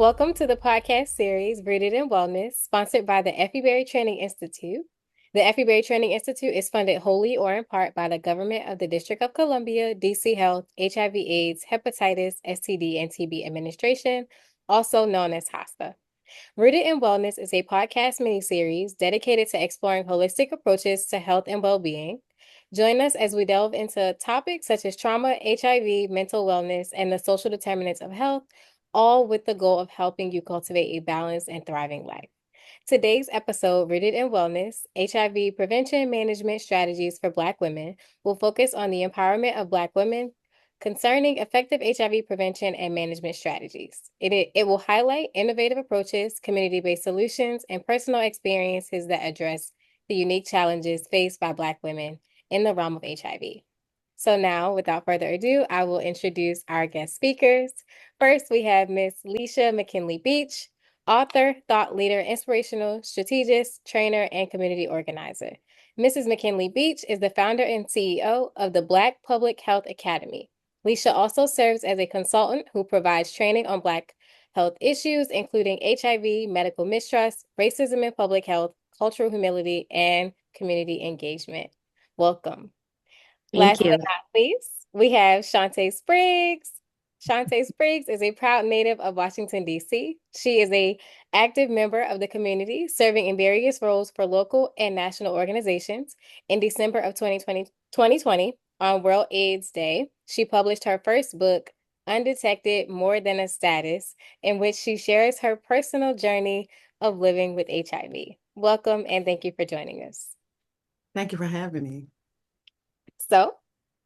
Welcome to the podcast series Rooted in Wellness, sponsored by the Effie Berry Training Institute. The Effie Berry Training Institute is funded wholly or in part by the government of the District of Columbia, DC Health, HIV/AIDS, Hepatitis, STD, and TB Administration, also known as HOSTA. Rooted in Wellness is a podcast miniseries dedicated to exploring holistic approaches to health and well-being. Join us as we delve into topics such as trauma, HIV, mental wellness, and the social determinants of health, all with the goal of helping you cultivate a balanced and thriving life. Today's episode, Rooted in Wellness, HIV Prevention Management Strategies for Black Women, will focus on the empowerment of Black women concerning effective HIV prevention and management strategies. It will highlight innovative approaches, community-based solutions, and personal experiences that address the unique challenges faced by Black women in the realm of HIV. So now, without further ado, I will introduce our guest speakers. First, we have Ms. Leisha McKinley-Beach, author, thought leader, inspirational, strategist, trainer, and community organizer. Mrs. McKinley-Beach is the founder and CEO of the Black Public Health Academy. Leisha also serves as a consultant who provides training on Black health issues, including HIV, medical mistrust, racism in public health, cultural humility, and community engagement. Welcome. Thank Last but you. not least, we have Shantae Spriggs. Shantae Spriggs is a proud native of Washington, D.C. She is an active member of the community, serving in various roles for local and national organizations. In December of 2020, on World AIDS Day, she published her first book, Undetected More Than a Status, in which she shares her personal journey of living with HIV. Welcome and thank you for joining us. Thank you for having me. So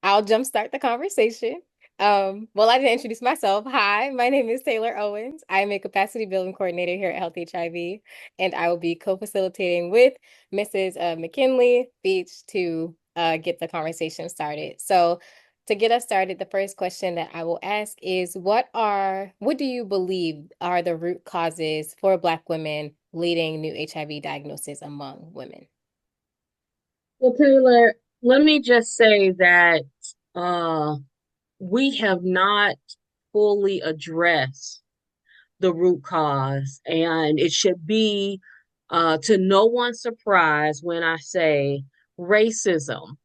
I'll jumpstart the conversation. Well, I didn't introduce myself. Hi, my name is Taylor Owens. I'm a capacity building coordinator here at Health HIV, and I will be co-facilitating with Mrs. McKinley-Beach to get the conversation started. So to get us started, the first question that I will ask is what do you believe are the root causes for Black women leading new HIV diagnosis among women? Well, Taylor, let me just say that we have not fully addressed the root cause, and it should be to no one's surprise when I say racism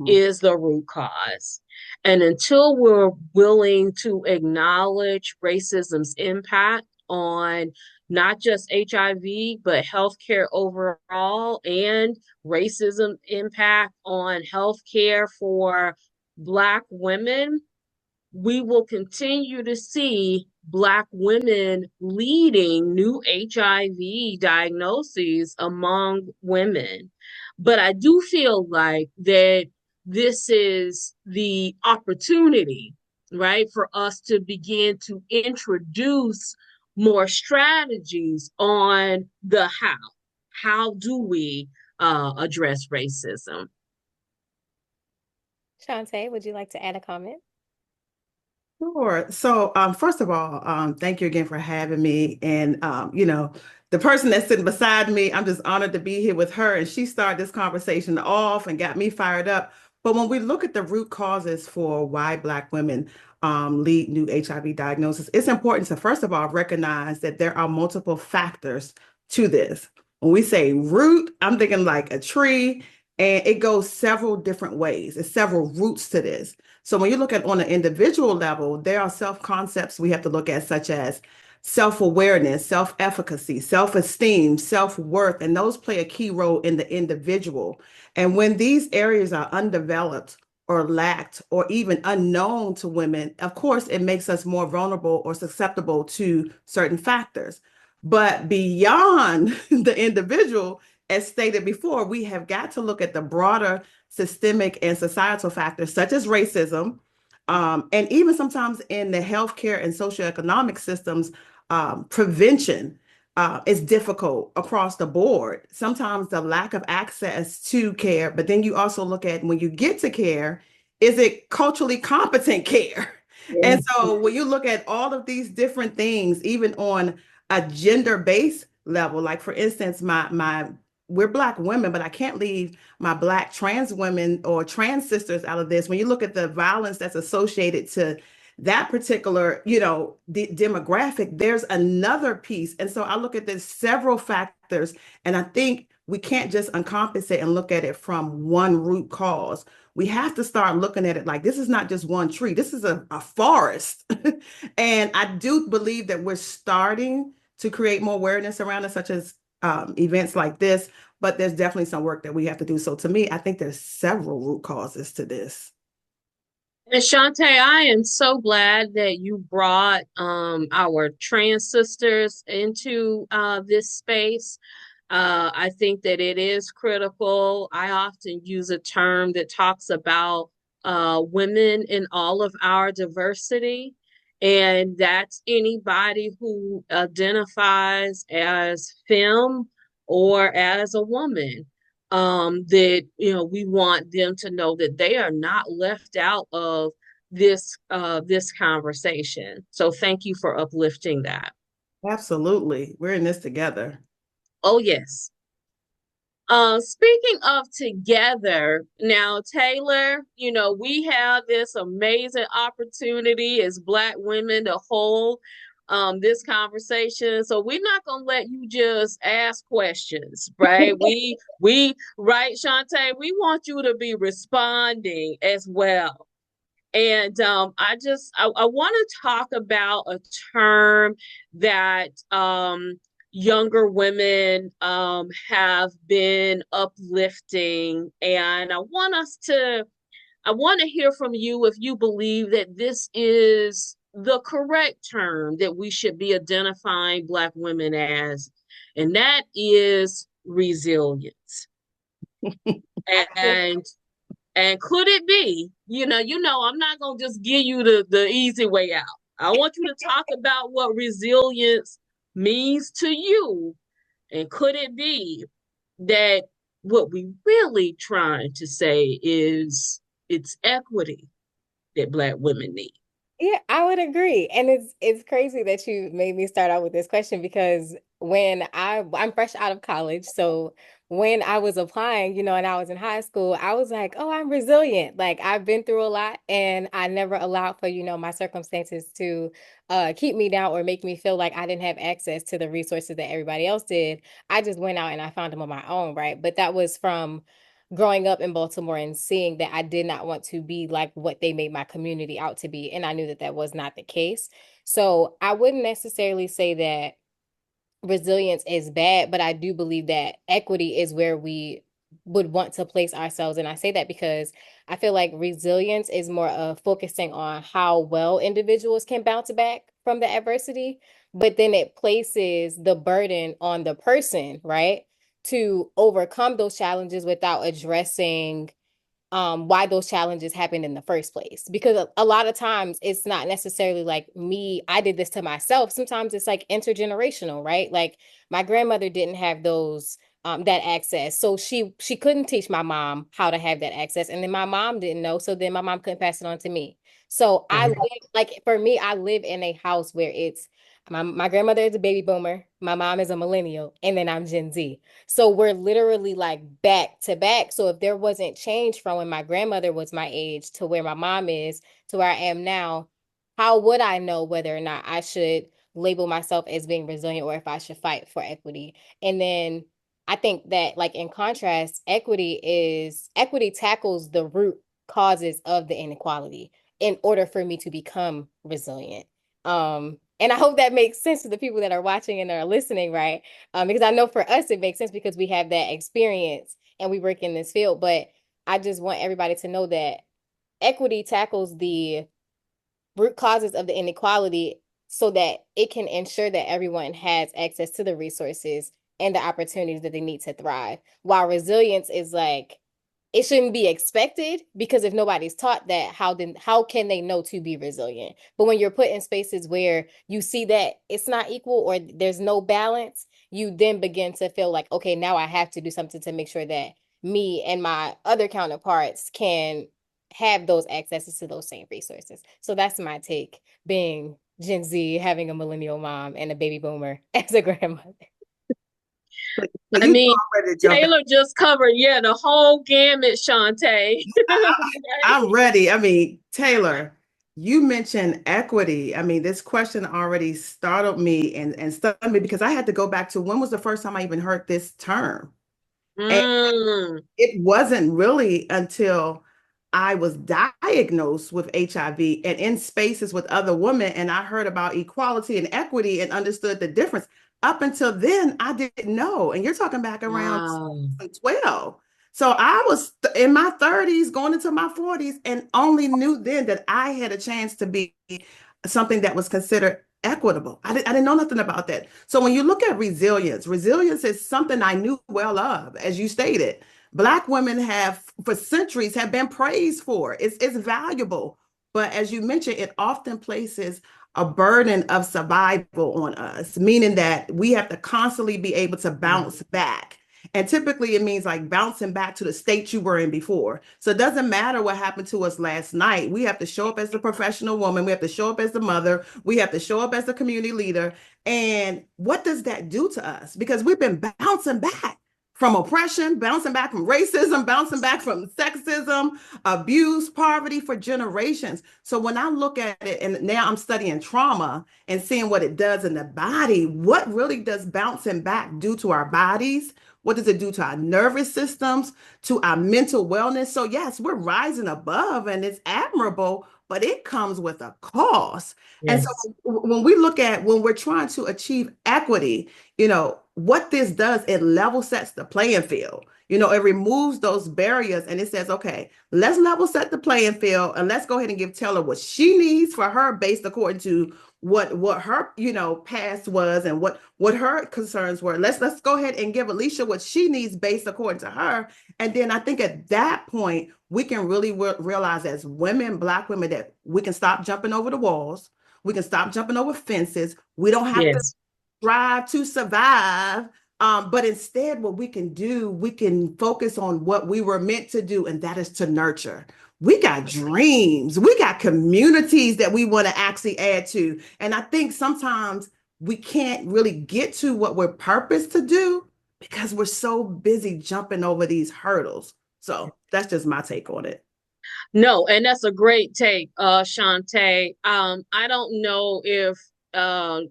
is the root cause. And until we're willing to acknowledge racism's impact on not just HIV, but healthcare overall, and racism impact on healthcare for Black women, we will continue to see Black women leading new HIV diagnoses among women. But I do feel like that this is the opportunity, right, for us to begin to introduce more strategies on the how. How do we address racism? Shantae, would you like to add a comment? Sure. So, first of all, thank you again for having me. And, the person that's sitting beside me, I'm just honored to be here with her. And she started this conversation off and got me fired up. But when we look at the root causes for why Black women lead new HIV diagnosis, it's important to, first of all, recognize that there are multiple factors to this. When we say root, I'm thinking like a tree, and it goes several different ways. There's several roots to this. So when you look at on an individual level, there are self-concepts we have to look at, such as self-awareness, self-efficacy, self-esteem, self-worth, and those play a key role in the individual. And when these areas are undeveloped or lacked or even unknown to women, of course, it makes us more vulnerable or susceptible to certain factors. But beyond the individual, as stated before, we have got to look at the broader systemic and societal factors such as racism, and even sometimes in the healthcare and socioeconomic systems, prevention is difficult across the board. Sometimes the lack of access to care, but then you also look at when you get to care, is it culturally competent care? And so when you look at all of these different things, even on a gender-based level, like for instance, my we're Black women, but I can't leave my Black trans women or trans sisters out of this. When you look at the violence that's associated to that particular, the demographic, there's another piece. And so I look at this several factors, and I think we can't just uncompensate and look at it from one root cause. We have to start looking at it like this is not just one tree, this is a forest. And I do believe that we're starting to create more awareness around it, such as events like this, but there's definitely some work that we have to do. So to me, I think there's several root causes to this. And Shantae, I am so glad that you brought our trans sisters into this space. I think that it is critical. I often use a term that talks about women in all of our diversity, and that's anybody who identifies as femme or as a woman. That we want them to know that they are not left out of this conversation. So thank you for uplifting that. Absolutely. We're in this together. Oh yes. Speaking of together, now, Taylor, we have this amazing opportunity as Black women to hold this conversation. So we're not gonna let you just ask questions, right? Right, Shantae, we want you to be responding as well. And I want to talk about a term that younger women have been uplifting, and I want to hear from you if you believe that this is the correct term that we should be identifying Black women as, and that is resilience. And and could it be, I'm not gonna just give you the easy way out. I want you to talk about what resilience means to you. And could it be that what we really trying to say is it's equity that Black women need? Yeah, I would agree. And it's crazy that you made me start out with this question because I'm fresh out of college, so when I was applying, and I was in high school, I was like, "Oh, I'm resilient. Like I've been through a lot and I never allowed for, my circumstances to keep me down or make me feel like I didn't have access to the resources that everybody else did. I just went out and I found them on my own, right? But that was from growing up in Baltimore and seeing that I did not want to be like what they made my community out to be. And I knew that that was not the case. So I wouldn't necessarily say that resilience is bad, but I do believe that equity is where we would want to place ourselves. And I say that because I feel like resilience is more of focusing on how well individuals can bounce back from the adversity, but then it places the burden on the person, right? To overcome those challenges without addressing why those challenges happened in the first place. Because a lot of times it's not necessarily like me, I did this to myself. Sometimes it's like intergenerational, right? Like my grandmother didn't have those that access. So she couldn't teach my mom how to have that access. And then my mom didn't know. So then my mom couldn't pass it on to me. So I live like for me, I live in a house where it's my grandmother is a baby boomer, my mom is a millennial, and then I'm Gen Z. So we're literally like back to back. So if there wasn't change from when my grandmother was my age to where my mom is to where I am now, how would I know whether or not I should label myself as being resilient or if I should fight for equity? And then I think that like in contrast, equity tackles the root causes of the inequality in order for me to become resilient. And I hope that makes sense to the people that are watching and are listening, right? Because I know for us it makes sense because we have that experience and we work in this field. But I just want everybody to know that equity tackles the root causes of the inequality so that it can ensure that everyone has access to the resources and the opportunities that they need to thrive. While resilience is like it shouldn't be expected because if nobody's taught that, how can they know to be resilient? But when you're put in spaces where you see that it's not equal or there's no balance, you then begin to feel like, okay, now I have to do something to make sure that me and my other counterparts can have those accesses to those same resources. So that's my take, being Gen Z, having a millennial mom and a baby boomer as a grandmother. So I you mean, ready to jump in. Taylor just covered, the whole gamut, Shantae. I'm ready. I mean, Taylor, You mentioned equity. I mean, this question already startled me and stunned me because I had to go back to when was the first time I even heard this term? And Mm, it wasn't really until I was diagnosed with HIV and in spaces with other women, and I heard about equality and equity and understood the difference. Up until then, I didn't know. And you're talking back around wow. 2012. So I was in my 30s, going into my 40s, and only knew then that I had a chance to be something that was considered equitable. I didn't know nothing about that. So when you look at resilience, resilience is something I knew well of, as you stated. Black women have, for centuries, have been praised for. It's valuable. But as you mentioned, it often places a burden of survival on us, meaning that we have to constantly be able to bounce back. And typically it means like bouncing back to the state you were in before. So it doesn't matter what happened to us last night. We have to show up as the professional woman. We have to show up as the mother. We have to show up as the community leader. And what does that do to us? Because we've been bouncing back from oppression, bouncing back from racism, bouncing back from sexism, abuse, poverty for generations. So when I look at it, and now I'm studying trauma and seeing what it does in the body, what really does bouncing back do to our bodies? What does it do to our nervous systems, to our mental wellness? So, yes, we're rising above and it's admirable, but it comes with a cost. And so, Yes. when we look at when we're trying to achieve equity, what this does, it level sets the playing field. It removes those barriers and it says, okay, let's level set the playing field and let's go ahead and give Taylor what she needs for her based according to what her past was and what her concerns were. Let's go ahead and give Alicia what she needs based according to her. And then I think at that point we can really realize as women, Black women, that we can stop jumping over the walls. We can stop jumping over fences. We don't have to Yes. strive to survive. But instead, what we can do, we can focus on what we were meant to do, and that is to nurture. We got dreams, we got communities that we want to actually add to. And I think sometimes we can't really get to what we're purposed to do because we're so busy jumping over these hurdles. So that's just my take on it. No, and that's a great take, Shantae. I don't know if uh,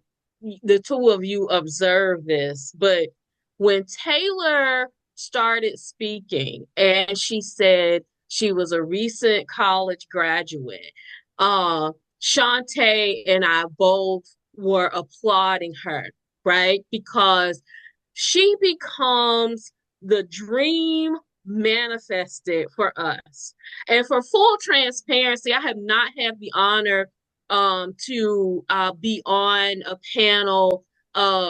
the two of you observe this, but when Taylor started speaking and she said she was a recent college graduate, Shantae and I both were applauding her, right? Because she becomes the dream manifested for us. And for full transparency, I have not had the honor to be on a panel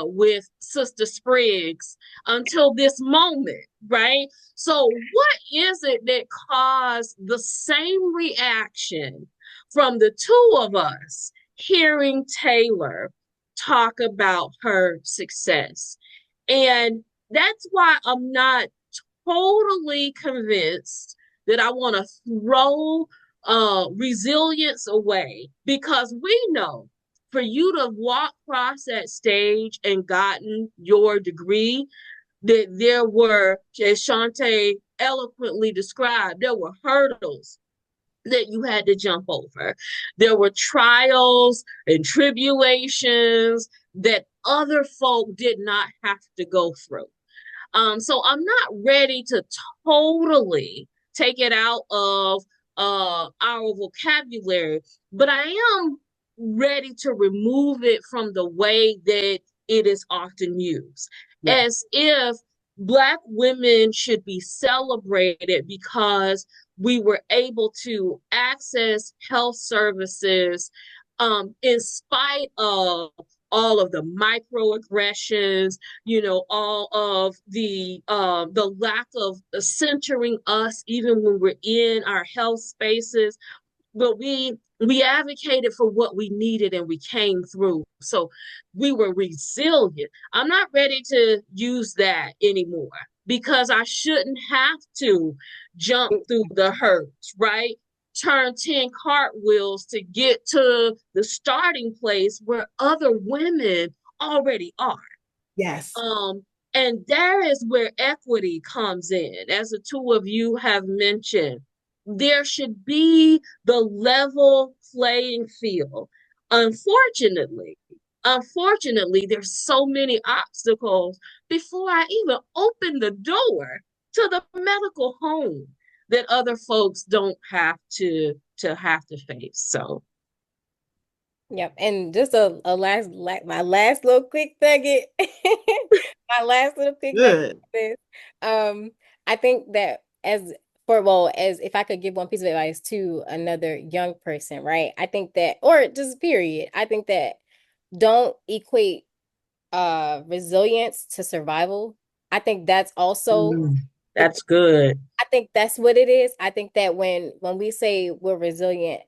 with Sister Spriggs until this moment, right? So, what is it that caused the same reaction from the two of us hearing Taylor talk about her success? And that's why I'm not totally convinced that I want to throw resilience away, because we know for you to walk across that stage and gotten your degree, that there were, as Shantae eloquently described, there were hurdles that you had to jump over. There were trials and tribulations that other folk did not have to go through. So I'm not ready to totally take it out of our vocabulary, but I am ready to remove it from the way that it is often used, Yeah. as if Black women should be celebrated because we were able to access health services in spite of all of the microaggressions, all of the lack of centering us even when we're in our health spaces. But we advocated for what we needed and we came through. So we were resilient. I'm not ready to use that anymore because I shouldn't have to jump through the hurts, right? Turn 10 cartwheels to get to the starting place where other women already are. Yes. Um, and there is where equity comes in, as the two of you have mentioned. there should be the level playing field. Unfortunately, there's so many obstacles before I even open the door to the medical home that other folks don't have to face. So Yep. And just a last, my last little quick nugget, my last little quick nugget Good. is, I think that as if I could give one piece of advice to another young person, right? I think that, or just period, I think that don't equate resilience to survival. I think that's also the that's good. I think that's what it is. I think that when we say we're resilient,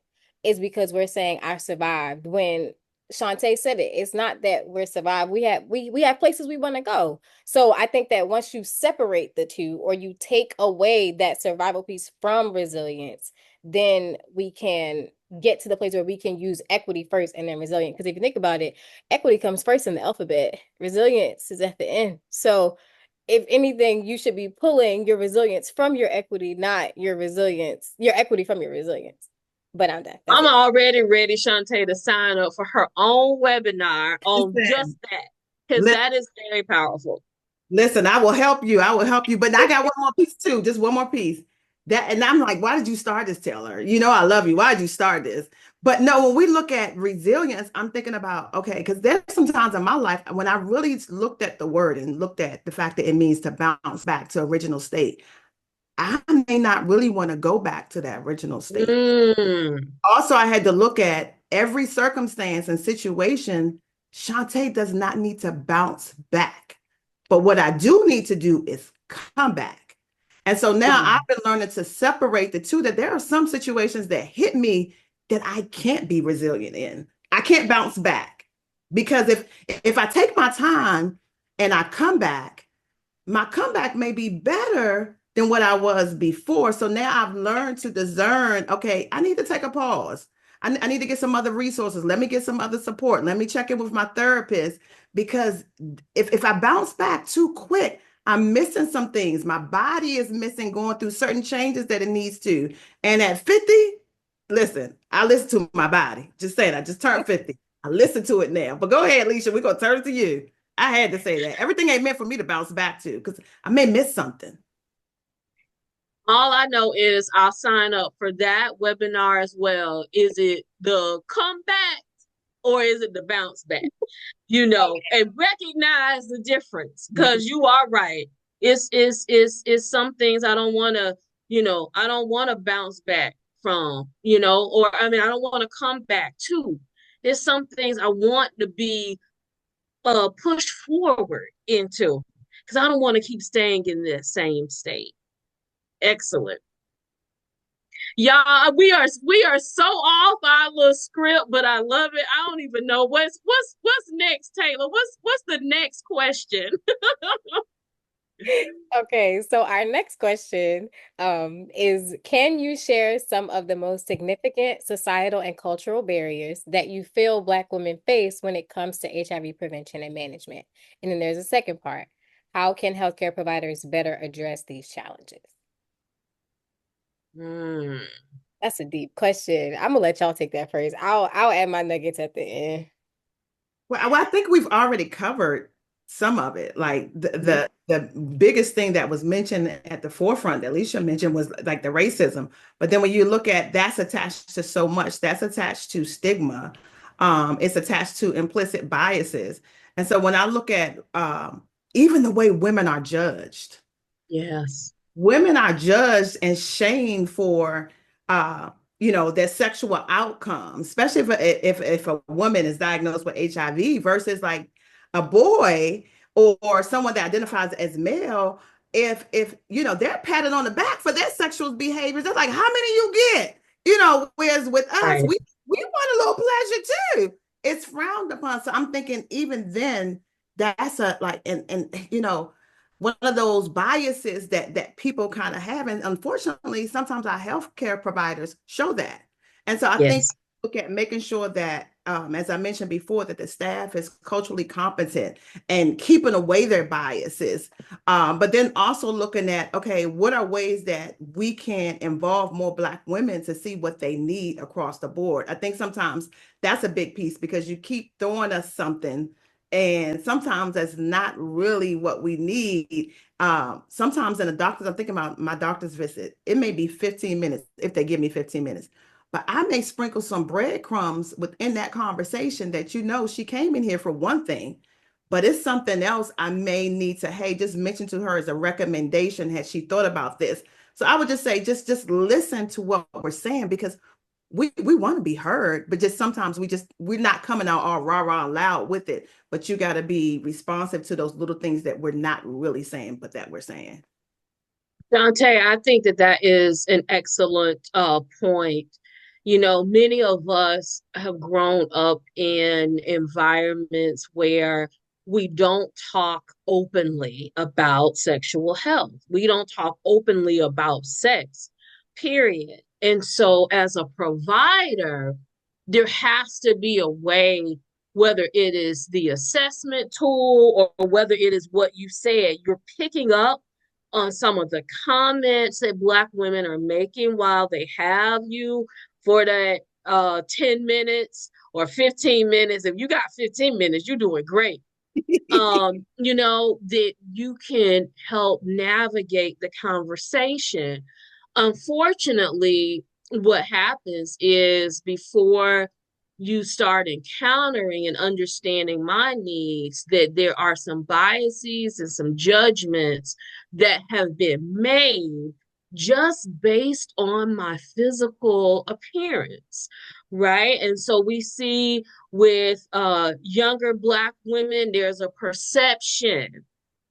it's because we're saying I survived. When Shantae said it, it's not that we're survived. We have places we want to go. So I think that once you separate the two or you take away that survival piece from resilience, then we can get to the place where we can use equity first and then resilient. Because if you think about it, equity comes first in the alphabet. Resilience is at the end. So if anything, you should be pulling your resilience from your equity, not your equity from your resilience. But I'm done. That's I'm it. already ready, Shantae, to sign up for her own webinar on just Listen, that, because listen, that is very powerful. listen, I will help you. I will help you. But I got one more piece too, just one more piece. That, and I'm like, why did you start this, Taylor? You know, I love you. Why did you start this? But no, when we look at resilience, I'm thinking about, okay, because there's some times in my life when I really looked at the word and looked at the fact that it means to bounce back to original state. I may not really want to go back to that original state. Mm. Also, I had to look at every circumstance and situation. Shantae does not need to bounce back. But what I do need to do is come back. And so now Mm. I've been learning to separate the two, that there are some situations that hit me that I can't be resilient in. I can't bounce back. Because if I take my time and I come back, my comeback may be better than what I was before. So now I've learned to discern, okay, I need to take a pause. I need to get some other resources. Let me get some other support. Let me check in with my therapist, because if I bounce back too quick, I'm missing some things. My body is missing going through certain changes that it needs to. And at 50, listen, I listen to my body. Just saying, I just turned 50. I listen to it now. But go ahead, Leisha. We're going to turn it to you. I had to say that. Everything ain't meant for me to bounce back to, because I may miss something. All I know is I'll sign up for that webinar as well. Is it the comeback or is it the bounce back? And recognize the difference, because you are right. It's some things I don't want to, I don't want to bounce back from, or I mean, I don't want to come back to. There's some things I want to be pushed forward into, because I don't want to keep staying in the same state. Excellent. Y'all, we are so off our little script, but I love it. I don't even know what's next, Taylor. What's the next question? Okay, so our next question is, can you share some of the most significant societal and cultural barriers that you feel Black women face when it comes to HIV prevention and management? And then there's a second part. How can healthcare providers better address these challenges? Hmm. That's a deep question. I'm gonna let y'all take that first. I'll add my nuggets at the end. Well, I think we've already covered some of it. Like the biggest thing that was mentioned at the forefront that Leisha mentioned was like the racism. But then when you look at, that's attached to so much, that's attached to stigma. It's attached to implicit biases. And so when I look at even the way women are judged, Yes. women are judged and shamed for their sexual outcomes, especially if a woman is diagnosed with HIV versus like a boy, or someone that identifies as male. If they're patted on the back for their sexual behaviors, they're like, how many you get? Whereas with us, Right. we want a little pleasure too. It's frowned upon. So I'm thinking even then, that's a like, and one of those biases that people kind of have. And unfortunately, sometimes our healthcare providers show that. And so I think Yes. look at making sure that as I mentioned before, that the staff is culturally competent and keeping away their biases. But then also looking at, okay, what are ways that we can involve more Black women to see what they need across the board? I think sometimes that's a big piece, because you keep throwing us something and sometimes that's not really what we need. Sometimes in a doctor's, I'm thinking about my doctor's visit, it may be 15 minutes if they give me 15 minutes. But I may sprinkle some breadcrumbs within that conversation that, she came in here for one thing, but it's something else I may need to, hey, just mention to her as a recommendation. Had she thought about this? So I would just say, just listen to what we're saying, because we want to be heard, but just sometimes we're not coming out all rah rah loud with it. But you got to be responsive to those little things that we're not really saying, but that we're saying. Dante, I think that is an excellent point. Many of us have grown up in environments where we don't talk openly about sexual health. We don't talk openly about sex, period. And so, as a provider, there has to be a way, whether it is the assessment tool or whether it is what you said, you're picking up on some of the comments that Black women are making while they have you for that 10 minutes or 15 minutes. If you got 15 minutes, you're doing great. That you can help navigate the conversation. Unfortunately, what happens is before you start encountering and understanding my needs, that there are some biases and some judgments that have been made just based on my physical appearance, right? And so we see with younger Black women, there's a perception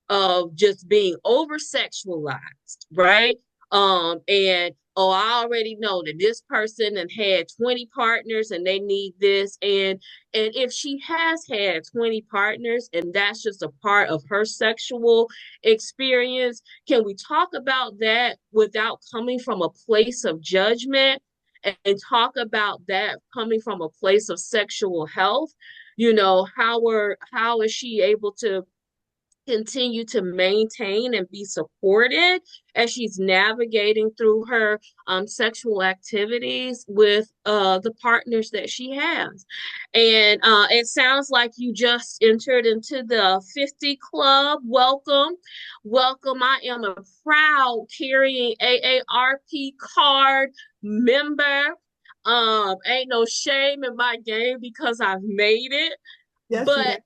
of just being over sexualized, right? And I already know that this person and had 20 partners and they need this. And if she has had 20 partners and that's just a part of her sexual experience, can we talk about that without coming from a place of judgment and talk about that coming from a place of sexual health? How is she able to continue to maintain and be supported as she's navigating through her sexual activities with the partners that she has? And it sounds like you just entered into the 50 club. Welcome. Welcome. I am a proud carrying AARP card member. Ain't no shame in my game because I've made it. Yes, but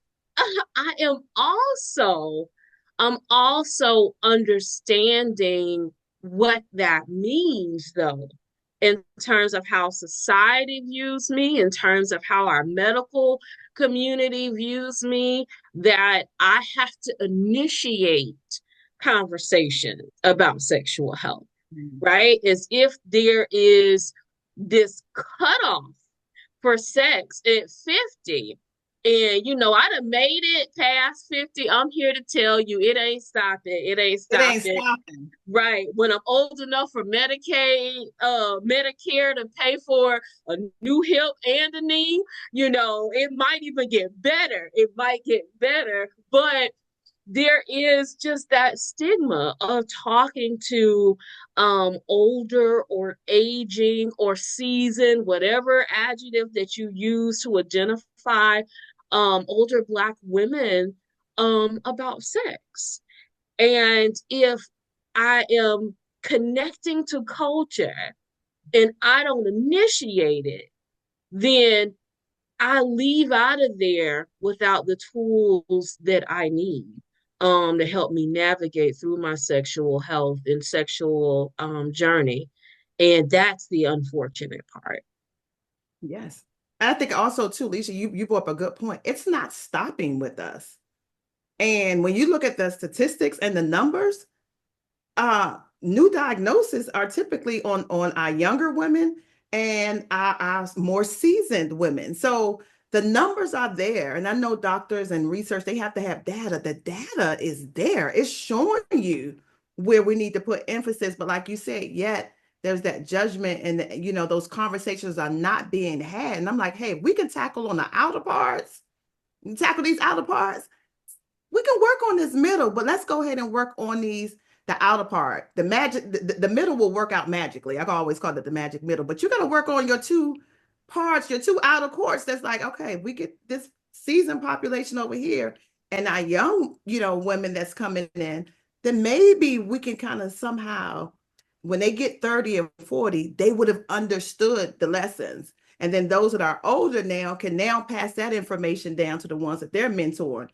I'm also understanding what that means, though, in terms of how society views me, in terms of how our medical community views me, that I have to initiate conversation about sexual health, right? As if there is this cutoff for sex at 50. And I done made it past 50. I'm here to tell you it ain't stopping. It ain't stopping. Right. When I'm old enough for Medicaid, Medicare to pay for a new hip and a knee, it might even get better. It might get better. But there is just that stigma of talking to older or aging or seasoned, whatever adjective that you use to identify older Black women about sex. And if I am connecting to culture and I don't initiate it, then I leave out of there without the tools that I need to help me navigate through my sexual health and sexual journey. And that's the unfortunate part. Yes. I think also too, Leisha, you brought up a good point. It's not stopping with us. And when you look at the statistics and the numbers, new diagnoses are typically on our younger women and our more seasoned women. So the numbers are there. And I know doctors and research, they have to have data. The data is there. It's showing you where we need to put emphasis. But like you said, yet there's that judgment, and those conversations are not being had. And I'm like, hey, we can tackle on the outer parts, tackle these outer parts. We can work on this middle, but let's go ahead and work on the outer part. The magic, the middle will work out magically. I've always called it the magic middle, but you got to work on your two parts, your two outer courts. That's like, okay, we get this seasoned population over here and our young, women that's coming in, then maybe we can kind of somehow, when they get 30 and 40, they would have understood the lessons. And then those that are older now can now pass that information down to the ones that they're mentoring.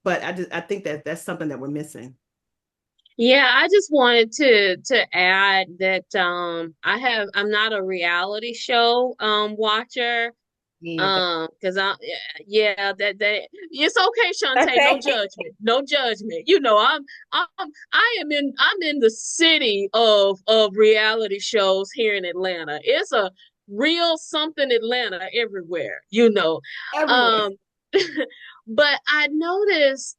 But I think that that's something that we're missing. Yeah, I just wanted to add that I'm not a reality show watcher. Yeah. Because yeah, that it's okay, Shantae, no Okay. judgment, no judgment. I'm in the city of reality shows here in Atlanta. It's a real something Atlanta everywhere. Everywhere. Um, but I noticed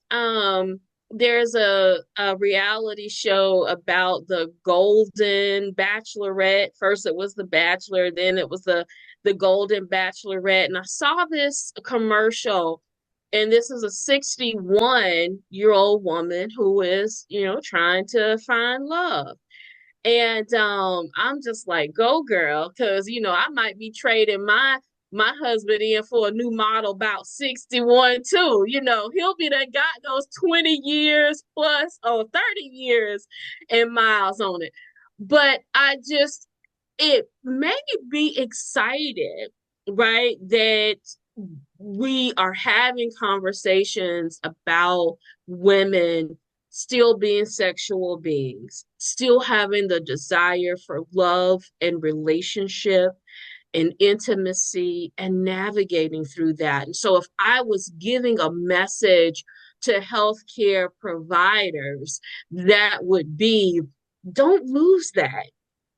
there's a reality show about the Golden Bachelorette. First it was the Bachelor, then it was the Golden Bachelorette. And I saw this commercial, and this is a 61-year-old woman who is, trying to find love. And I'm just like, go girl, because I might be trading my husband in for a new model about 61 too. He'll be that got those 20 years plus or 30 years and miles on it. But it made me be excited, right? That we are having conversations about women still being sexual beings, still having the desire for love and relationship and intimacy and navigating through that. And so if I was giving a message to healthcare providers, that would be, don't lose that.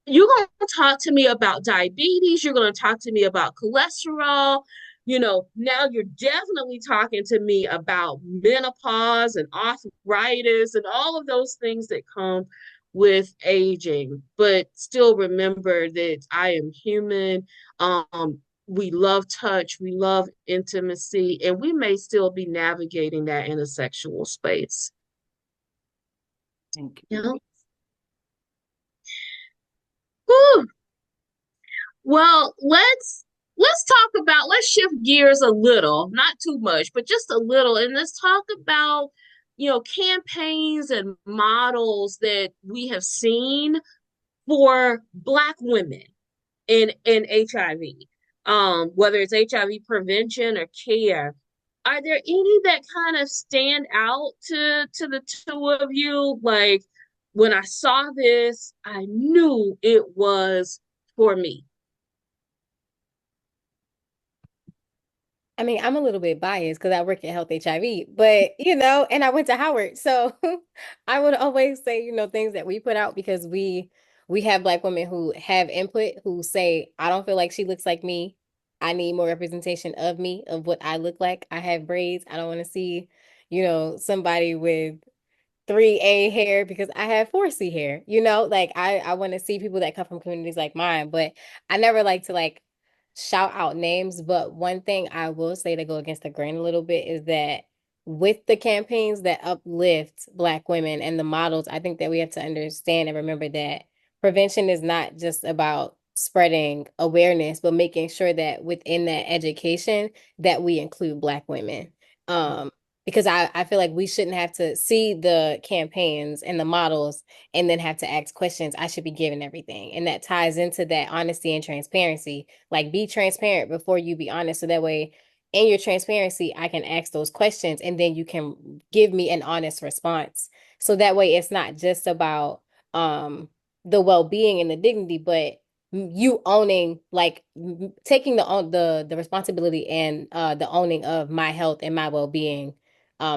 You're going to talk to me about diabetes. You're going to talk to me about cholesterol. Now you're definitely talking to me about menopause and arthritis and all of those things that come with aging. But still remember that I am human. We love touch, we love intimacy, and we may still be navigating that in a sexual space. Thank you. Yeah. Whew. Well, let's shift gears a little, not too much, but just a little, and let's talk about, campaigns and models that we have seen for Black women in HIV, whether it's HIV prevention or care. Are there any that kind of stand out to the two of you? Like, when I saw this, I knew it was for me. I mean, I'm a little bit biased because I work at Health HIV, but and I went to Howard. So I would always say, things that we put out because we have Black women who have input who say, I don't feel like she looks like me. I need more representation of me, of what I look like. I have braids. I don't want to see, somebody with 3A hair because I have 4C hair. Like I want to see people that come from communities like mine, but I never like to shout out names. But one thing I will say to go against the grain a little bit is that with the campaigns that uplift Black women and the models, I think that we have to understand and remember that prevention is not just about spreading awareness, but making sure that within that education that we include Black women. Because I feel like we shouldn't have to see the campaigns and the models and then have to ask questions. I should be given everything. And that ties into that honesty and transparency. Like, be transparent before you be honest. So that way, in your transparency, I can ask those questions and then you can give me an honest response. So that way, it's not just about the well-being and the dignity, but you owning, like, taking the responsibility and the owning of my health and my well-being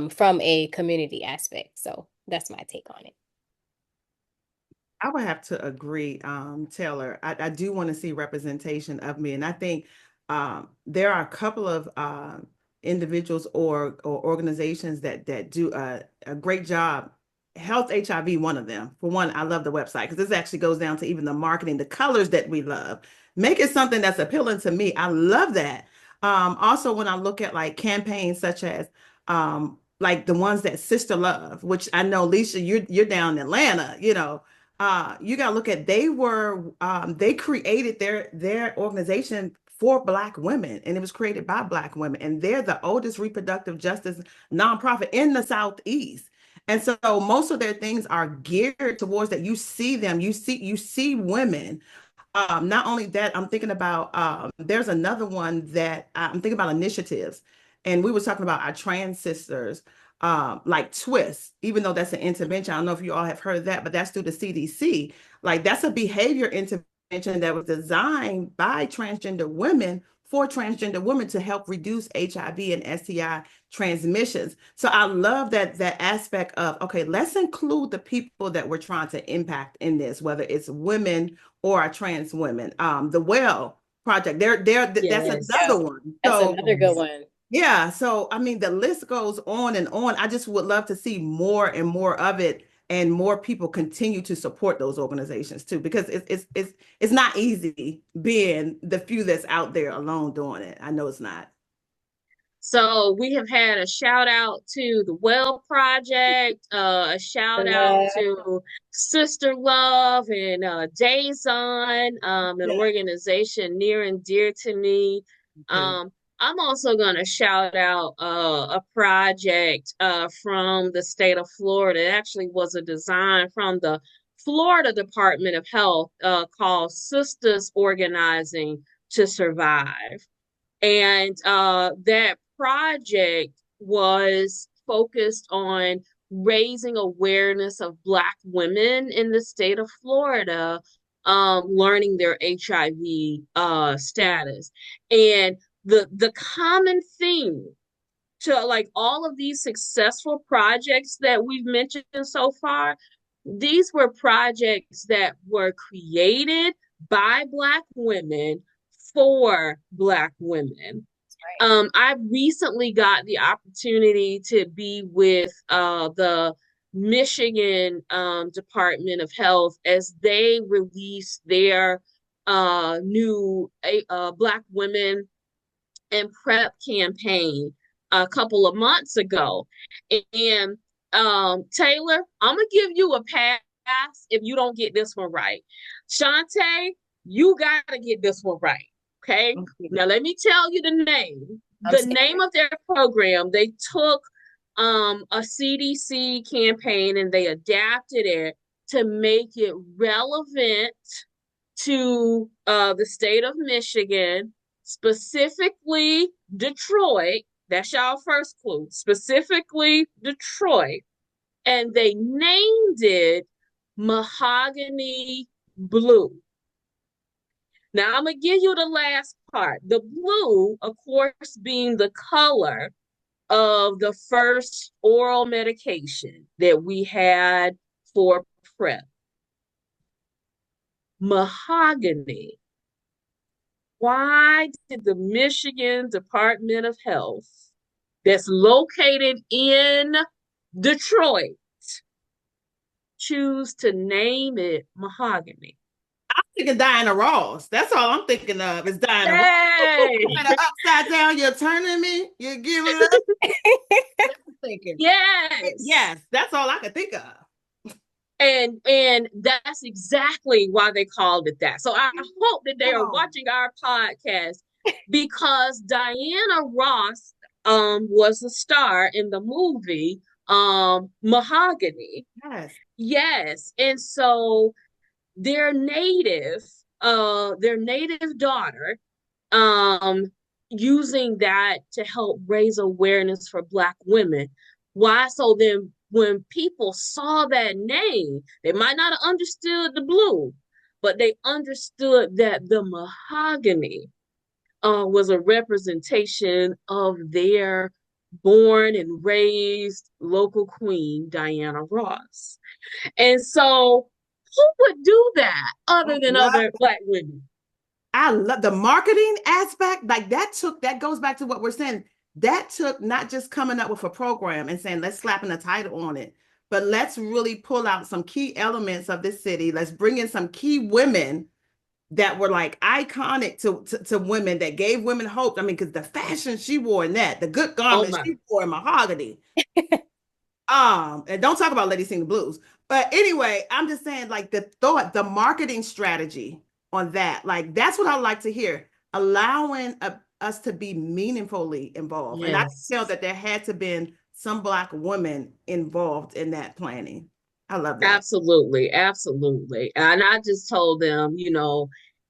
from a community aspect. So that's my take on it. I would have to agree, Taylor. I do want to see representation of me. And I think there are a couple of individuals or organizations that do a great job Health HIV, one of them. For one, I love the website because this actually goes down to even the marketing, the colors that we love. Make it something that's appealing to me. I love that. Also, when I look at like campaigns such as like the ones that Sister Love, which I know, Leisha, you're down in Atlanta, you gotta look at they created their organization for Black women, and it was created by Black women, and they're the oldest reproductive justice nonprofit in the Southeast. And so most of their things are geared towards that. You see them, you see women. Not only that, I'm thinking about there's another one that I'm thinking about initiatives. And we were talking about our trans sisters, like Twist, even though that's an intervention. I don't know if you all have heard of that, but that's through the CDC. Like that's a behavior intervention that was designed by transgender women for transgender women to help reduce HIV and STI transmissions. So I love that aspect of, okay, let's include the people that we're trying to impact in this, whether it's women or our trans women. The Well Project, that's Yes. Yeah, another one. that's So another good one. yeah, so I mean the list goes on and on. I just would love to see more and more of it, and more people continue to support those organizations too, because it's not easy being the few that's out there alone doing it. I know it's not. So we have had a shout out to the Well Project, a shout out Uh, to Sister Love and Dazon, an Yeah. organization near and dear to me. Okay. I'm also going to shout out a project from the state of Florida. It actually was a design from the Florida Department of Health called Sistas Organizing to Survive. And that project was focused on raising awareness of Black women in the state of Florida, learning their HIV status. And the common theme to like all of these successful projects that we've mentioned so far, these were projects that were created by Black women for Black women. I recently got the opportunity to be with the Michigan Department of Health as they released their new Black women and PrEP campaign a couple of months ago. And Taylor, I'm gonna give you a pass if you don't get this one right. Shantae, you gotta get this one right. Okay. Now let me tell you the name. I'm The scared. name of their program, they took a CDC campaign and they adapted it to make it relevant to the state of Michigan, specifically Detroit. That's y'all first clue. Specifically Detroit. And they named it Mahogany Blue. Now I'm going to give you the last part. The blue, of course, being the color of the first oral medication that we had for PrEP. Mahogany. Why did the Michigan Department of Health, that's located in Detroit, choose to name it Mahogany? I'm thinking Diana Ross. That's all I'm thinking of is Diana Ross. Hey! Upside down, you're turning me. You're giving up. That's what I'm thinking. Yes. Yes, that's all I could think of. And that's exactly why they called it that. So I hope that they are watching our podcast, because Diana Ross was a star in the movie Mahogany. Yes. Yes. And so their native daughter, using that to help raise awareness for Black women. Why? So then when people saw that name, they might not have understood the blue, but they understood that the mahogany was a representation of their born and raised local queen, Diana Ross. And so who would do that other than other Black women? I love the marketing aspect. Like that goes back to what we're saying. That took not just coming up with a program and saying, let's slap in a title on it, but let's really pull out some key elements of this city. Let's bring in some key women that were like iconic to women, that gave women hope. I mean, because the fashion she wore in that, the good Oh garments my. she wore in Mahogany. And don't talk about Lady Sing the Blues. But anyway, I'm just saying, like, the marketing strategy on that, like, that's what I like to hear. Allowing us to be meaningfully involved. And I can Yes. tell that there had to been some Black women involved in that planning. I love that. Absolutely, absolutely. And I just told them,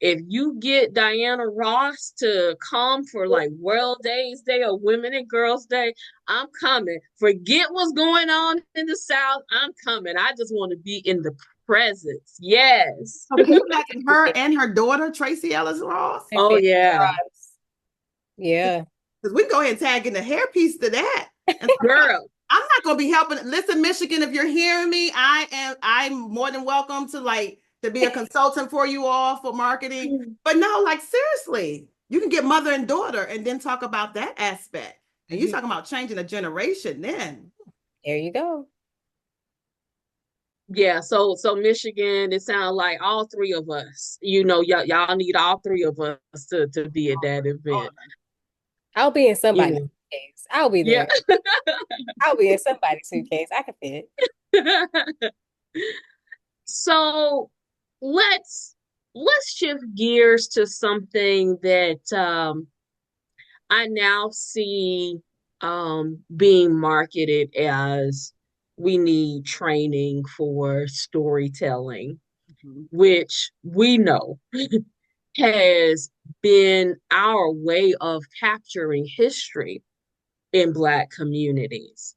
if you get Diana Ross to come for like World Days Day or Women and Girls Day, I'm coming. Forget what's going on in the South. I'm coming. I just want to be in the presence. Yes. So can you imagine her and her daughter, Tracy Ellis Ross? Oh yeah. Yeah. Because we can go ahead and tag in the hairpiece to that. And Girl. I'm not gonna be helping. Listen, Michigan, if you're hearing me, I'm more than welcome to be a consultant for you all for marketing. But no, like seriously, you can get mother and daughter and then talk about that aspect. And you're talking about changing a generation then. There you go. Yeah, so Michigan, it sounds like all three of us, y'all need all three of us to be at that event. I'll be in somebody's You know. suitcase. I'll be Yeah. there. I'll be in somebody's suitcase. I can fit. So let's shift gears to something that I now see being marketed as we need training for storytelling, which we know has been our way of capturing history in Black communities.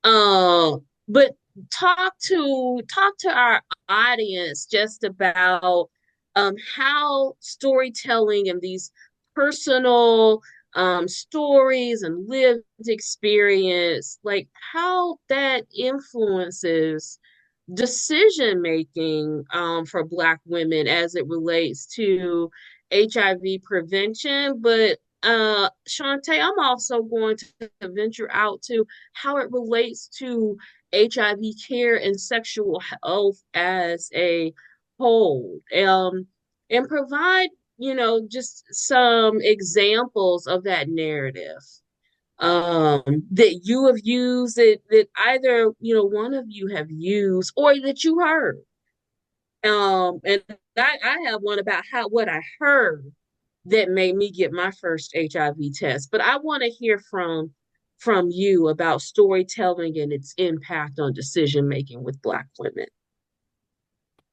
But talk to our audience just about how storytelling and these personal stories and lived experience, like how that influences decision making for Black women as it relates to HIV prevention. But Shantae, I'm also going to venture out to how it relates to HIV care and sexual health as a whole. And provide, just some examples of that narrative that you have used, that either one of you have used or that you heard. And I have one about what I heard that made me get my first HIV test. But I want to hear from you about storytelling and its impact on decision making with Black women.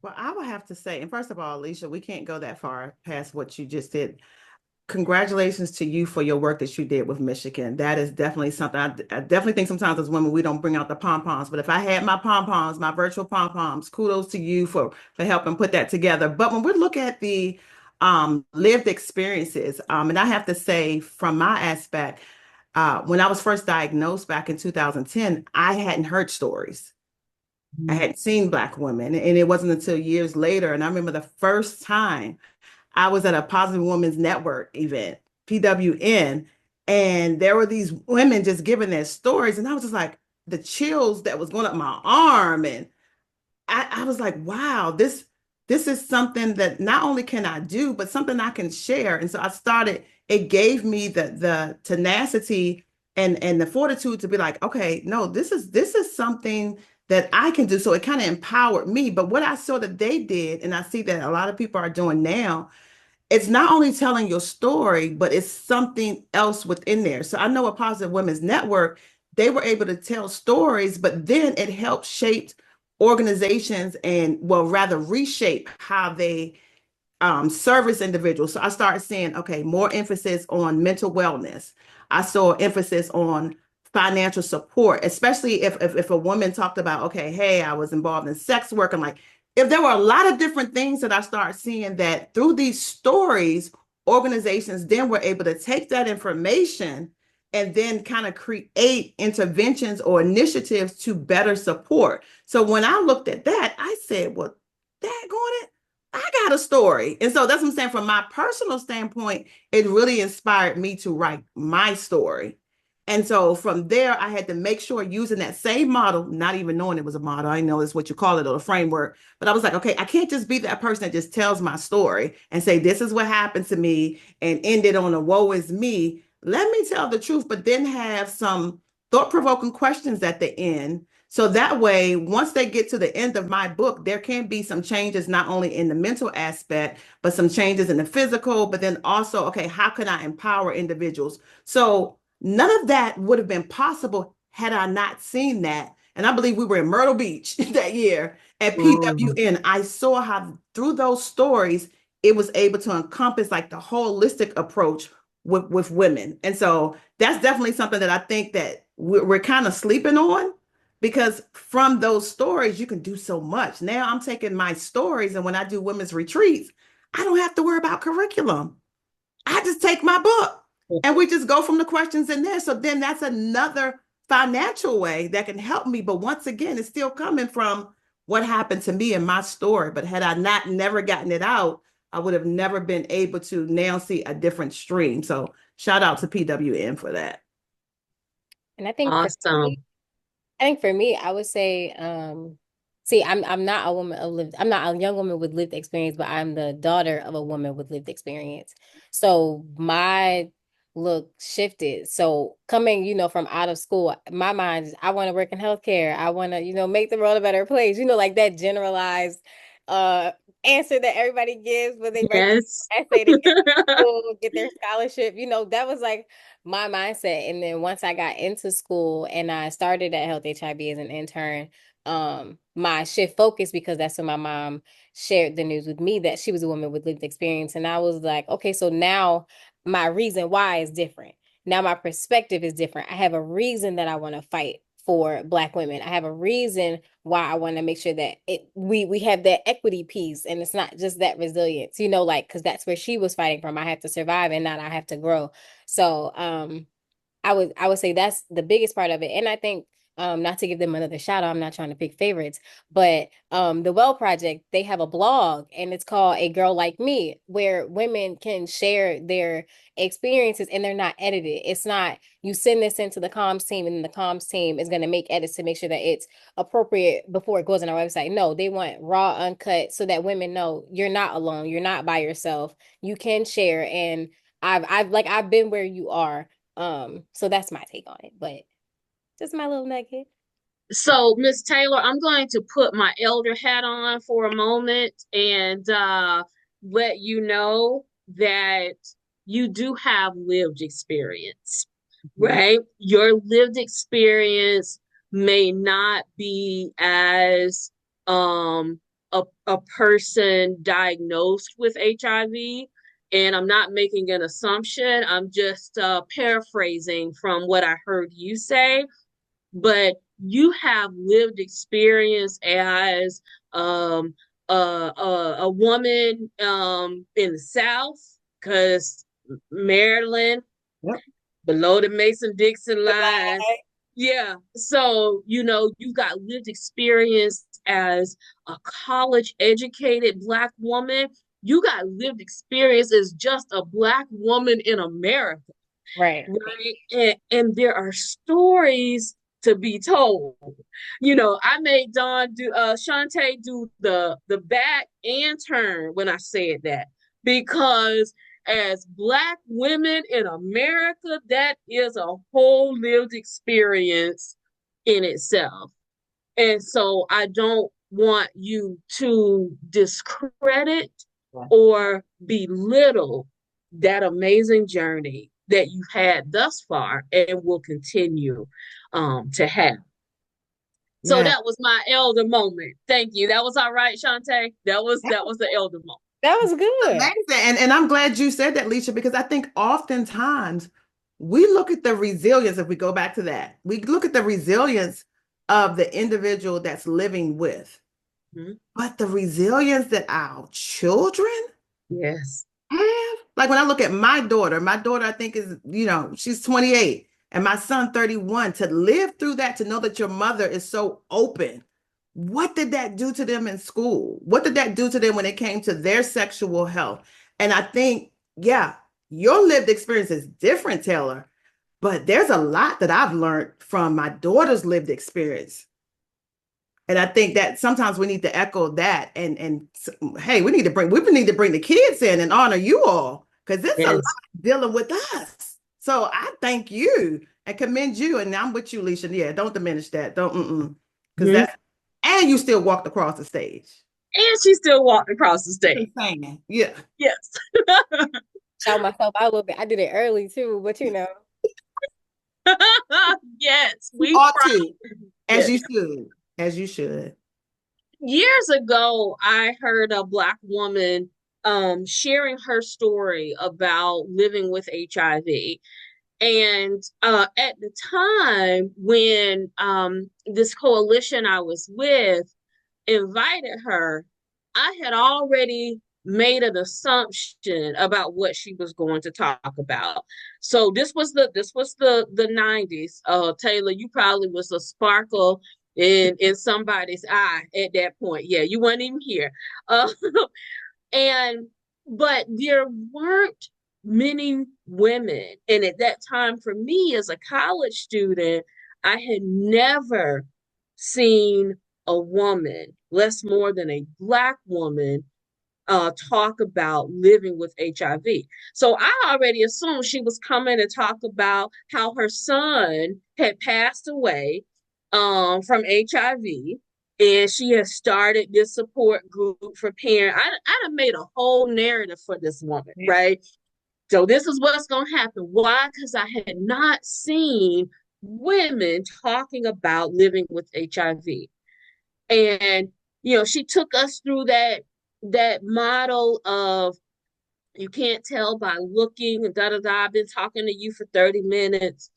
Well, I would have to say, and first of all, Leisha, we can't go that far past what you just did. Congratulations to you for your work that you did with Michigan. That is definitely something. I definitely think sometimes as women, we don't bring out the pom-poms, but if I had my pom-poms, my virtual pom-poms, kudos to you for helping put that together. But when we look at the lived experiences, and I have to say from my aspect, when I was first diagnosed back in 2010, I hadn't heard stories. I hadn't seen Black women, and it wasn't until years later. And I remember the first time I was at a Positive Women's Network event, PWN, and there were these women just giving their stories. And I was just like, the chills that was going up my arm. And I was like, wow, this is something that not only can I do, but something I can share. And so it gave me the tenacity and the fortitude to be like, okay, no, this is something that I can do. So it kind of empowered me. But what I saw that they did, and I see that a lot of people are doing now, it's not only telling your story, but it's something else within there. So I know a Positive Women's Network, they were able to tell stories, but then it helped shape organizations and, well, rather reshape how they service individuals. So I started seeing, okay, more emphasis on mental wellness. I saw emphasis on financial support, especially if a woman talked about, okay, hey, I was involved in sex work. I'm like, if there were a lot of different things that I started seeing that through these stories, organizations then were able to take that information and then kind of create interventions or initiatives to better support. So when I looked at that, I said, well, daggone it, I got a story. And so that's what I'm saying. From my personal standpoint, it really inspired me to write my story. And so from there, I had to make sure using that same model, not even knowing it was a model, I know it's what you call it or a framework, but I was like, okay, I can't just be that person that just tells my story and say, this is what happened to me and end it on a woe is me. Let me tell the truth, but then have some thought-provoking questions at the end. So that way, once they get to the end of my book, there can be some changes, not only in the mental aspect, but some changes in the physical, but then also, okay, how can I empower individuals? So none of that would have been possible had I not seen that. And I believe we were in Myrtle Beach that year at PWN. I saw how through those stories, it was able to encompass like the holistic approach with women. And so that's definitely something that I think that we're kind of sleeping on, because from those stories, you can do so much. Now I'm taking my stories, and when I do women's retreats, I don't have to worry about curriculum. I just take my book and we just go from the questions in there. So then that's another financial way that can help me. But once again, it's still coming from what happened to me in my story. But had I not never gotten it out, I would have never been able to now see a different stream. So shout out to PWN for that. And I think for me, Awesome. I would say, see, I'm not a woman of lived, I'm not a young woman with lived experience, but I'm the daughter of a woman with lived experience. So my look shifted. So coming, from out of school, my mind is I want to work in healthcare. I want to, make the world a better place. Like that generalized uh answer that everybody gives when they write Yes. the essay to get school, get their scholarship. That was like my mindset. And then once I got into school and I started at Health HIV as an intern, my shift focus, because that's when my mom shared the news with me that she was a woman with lived experience. And I was like, okay, so now my reason why is different. Now my perspective is different. I have a reason that I want to fight for Black women. I have a reason why I want to make sure that we have that equity piece, and it's not just that resilience, like, because that's where she was fighting from. I have to survive and not I have to grow. So I would say that's the biggest part of it. And I think not to give them another shout out, I'm not trying to pick favorites, but the Well Project, they have a blog and it's called A Girl Like Me, where women can share their experiences and they're not edited. It's not you send this into the comms team and the comms team is going to make edits to make sure that it's appropriate before it goes on our website. No, they want raw, uncut, so that women know you're not alone, you're not by yourself. You can share, and I've been where you are. So that's my take on it, but just my little nugget. So, Miss Taylor, I'm going to put my elder hat on for a moment and let you know that you do have lived experience, right? Your lived experience may not be as a person diagnosed with HIV. And I'm not making an assumption. I'm just paraphrasing from what I heard you say, but you have lived experience as a woman in the South, because Maryland, Yep. below the Mason-Dixon line. Yeah. So, you got lived experience as a college educated Black woman. You got lived experience as just a Black woman in America. Right. Right. And there are stories to be told. I made Dawn do Shantae do the back and turn when I said that, because as Black women in America, that is a whole lived experience in itself. And so I don't want you to discredit or belittle that amazing journey that you've had thus far and will continue to have. So Yeah. that was my elder moment. Thank you. That was all right, Shantae. That was the elder moment. That was good. Amazing. And I'm glad you said that, Leisha, because I think oftentimes we look at the resilience, if we go back to that, we look at the resilience of the individual that's living with, but the resilience that our children Yes. have. Like when I look at my daughter, I think is, she's 28 and my son 31, to live through that, to know that your mother is so open. What did that do to them in school? What did that do to them when it came to their sexual health? And I think, yeah, your lived experience is different, Taylor, But there's a lot that I've learned from my daughter's lived experience. And I think that sometimes we need to echo that and hey, we need to bring the kids in and honor you all, because it's a lot Yes. dealing with us. So I thank you and commend you. And I'm with you, Leisha. Yeah, don't diminish that. Don't, because Mhm. that's, and you still walked across the stage. And she still walked across the stage. Insane. Yeah. Yes. Shout myself out a little bit. I did it early too, but you know. Yes, You we ought proud. to, as Yes. you should. As you should. Years ago, I heard a Black woman sharing her story about living with HIV. And at the time when this coalition I was with invited her, I had already made an assumption about what she was going to talk about. So this was the 90s. Taylor, you probably was a sparkle in somebody's eye at that point. Yeah, you weren't even here. Uh, and but there weren't many women. And at that time, for me as a college student, I had never seen a woman, less more than a Black woman, talk about living with HIV. So I already assumed she was coming to talk about how her son had passed away from HIV, and she has started this support group for parents. I done made a whole narrative for this woman, right? So this is what's going to happen. Why? Because I had not seen women talking about living with HIV. And she took us through that model of you can't tell by looking and da da da. I've been talking to you for 30 minutes,